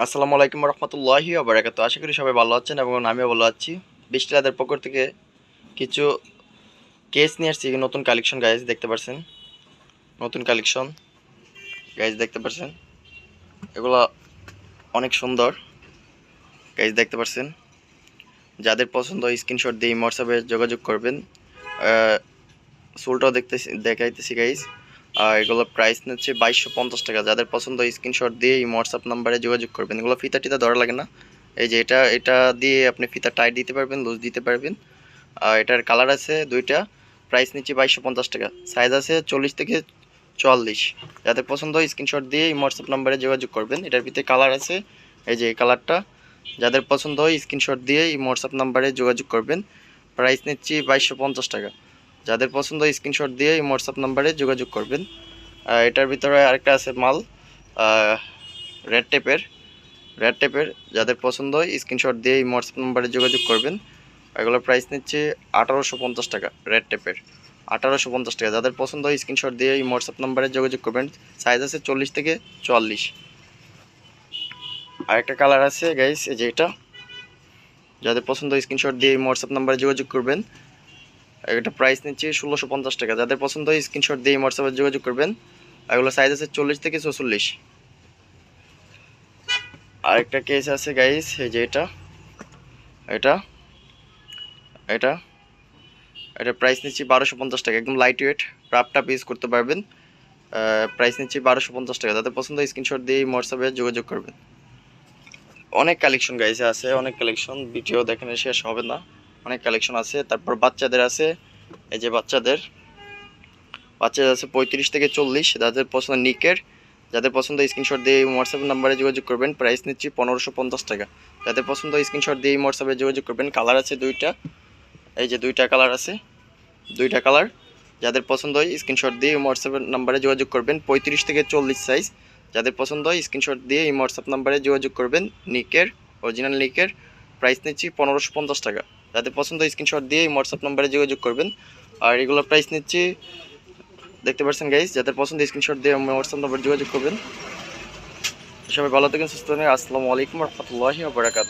আসসালামু আলাইকুম রহমতুল্লাহি ওয়া বারাকাতুহু। আশা করি সবাই ভালো আছেন এবং আমিও ভালো আছি। বৃষ্টি রাতের পক্ষ থেকে কিছু কেস নিয়ে আসছি, নতুন কালেকশন গাইজ দেখতে পাচ্ছেন। নতুন কালেকশন গাইজ দেখতে পাচ্ছেন, এগুলো অনেক সুন্দর গাইজ দেখতে পাচ্ছেন। যাদের পছন্দ স্ক্রিনশট দিয়ে হোয়াটসঅ্যাপে যোগাযোগ করবেন। সোলটাও দেখাইতেছি গাইজ। আর এগুলো প্রাইস নিচ্ছে 2250 টাকা। যাদের পছন্দ স্ক্রিনশট দিয়ে হোয়াটসঅ্যাপ নাম্বারে যোগাযোগ করবেন। এগুলো ফিতা টিতা ধরা লাগে না। এই যে এটা দিয়ে আপনি ফিতা টাইট দিতে পারবেন, লুজ দিতে পারবেন। আর এটার কালার আছে দুইটা, প্রাইস নিচ্ছে 2250 টাকা। সাইজ আছে 40 থেকে 44। যাদের পছন্দ স্ক্রিনশট দিয়ে হোয়াটসঅ্যাপ নাম্বারে যোগাযোগ করবেন। এটার ভিতরে কালার আছে, এই যে এই কালারটা। যাদের পছন্দ হয় স্ক্রিনশট দিয়ে হোয়াটসঅ্যাপ নাম্বারে যোগাযোগ করবেন। প্রাইস নিচ্ছি 2250 টাকা। যাদের পছন্দ স্ক্রিনশট দিয়ে হোয়াটসঅ্যাপ নাম্বারে যোগাযোগ করবেন। এটার ভিতরে আরেকটা আছে মাল, রেড টেপের। যাদের পছন্দ হয় স্ক্রিনশট দিয়ে হোয়াটসঅ্যাপ নাম্বারে যোগাযোগ করবেন। এগুলোর প্রাইস নিচ্ছে 1850 টাকা। রেড টেপের 1850 টাকা। যাদের পছন্দ হয় স্ক্রিনশট দিয়ে হোয়াটসঅ্যাপ নাম্বারে যোগাযোগ করবেন। সাইজ আছে 40 থেকে 44। আরেকটা কালার আছে গাইস, এই যে এটা। যাদের পছন্দ স্ক্রিনশট দিয়ে হোয়াটসঅ্যাপ নাম্বারে যোগাযোগ করবেন। এটা প্রাইস নিচ্ছে 1650 টাকা। যাদের পছন্দ হয় স্ক্রিনশট দিয়ে হোয়াটসঅ্যাপে যোগাযোগ করবেন। এগুলো সাইজ আছে 40 থেকে 44। আরেকটা কেস আছে গাইস, এই যে এটা এটা এটা এটা প্রাইস নিচ্ছি 1250 টাকা। একদম লাইট ওয়েট, রাফটা ইউজ করতে পারবেন। প্রাইস নিচ্ছি 1250 টাকা। যাদের পছন্দ স্ক্রিনশট দিয়ে হোয়াটসঅ্যাপে যোগাযোগ করবেন। অনেক কালেকশন গাইছে আছে, অনেক কালেকশন, ভিডিও দেখানো শেষ হবে না। অনেক কালেকশন আছে। তারপর বাচ্চাদের আছে, এই যে বাচ্চাদের আছে 35 থেকে 40। যাদের পছন্দ নিকের, যাদের পছন্দ স্ক্রিনশট দিয়ে হোয়াটসঅ্যাপ নাম্বারে যোগাযোগ করবেন। প্রাইস নিচ্ছি 1550 টাকা। যাদের পছন্দ স্ক্রিনশট দিয়ে হোয়াটসঅ্যাপে যোগাযোগ করবেন। কালার আছে দুইটা, এই যে দুইটা কালার আছে, দুইটা কালার। যাদের পছন্দ হয় স্ক্রিনশট দিয়ে হোয়াটসঅ্যাপ নাম্বারে যোগাযোগ করবেন। 35 থেকে 40 সাইজ। যাদের পছন্দ হয় স্ক্রিনশট দিয়ে হোয়াটসঅ্যাপ নাম্বারে যোগাযোগ করবেন। নিকের, অরিজিনাল নিকের। প্রাইস নিচ্ছি 1550 টাকা। যাদের পছন্দ স্ক্রিনশট দিয়ে হোয়াটসঅ্যাপ নাম্বারে যোগাযোগ করবেন। আর এগুলোর প্রাইস নিচ্ছি, দেখতে পাচ্ছেন গাইস, যাদের পছন্দ স্ক্রিনশট দিয়ে হোয়াটসঅ্যাপ নাম্বারে যোগাযোগ করবেন। সবাই ভালো থাকেন, সুস্থ থাকেন। আসসালামু আলাইকুম রহমতুল্লাহি ওয়া বারাকাতুহু।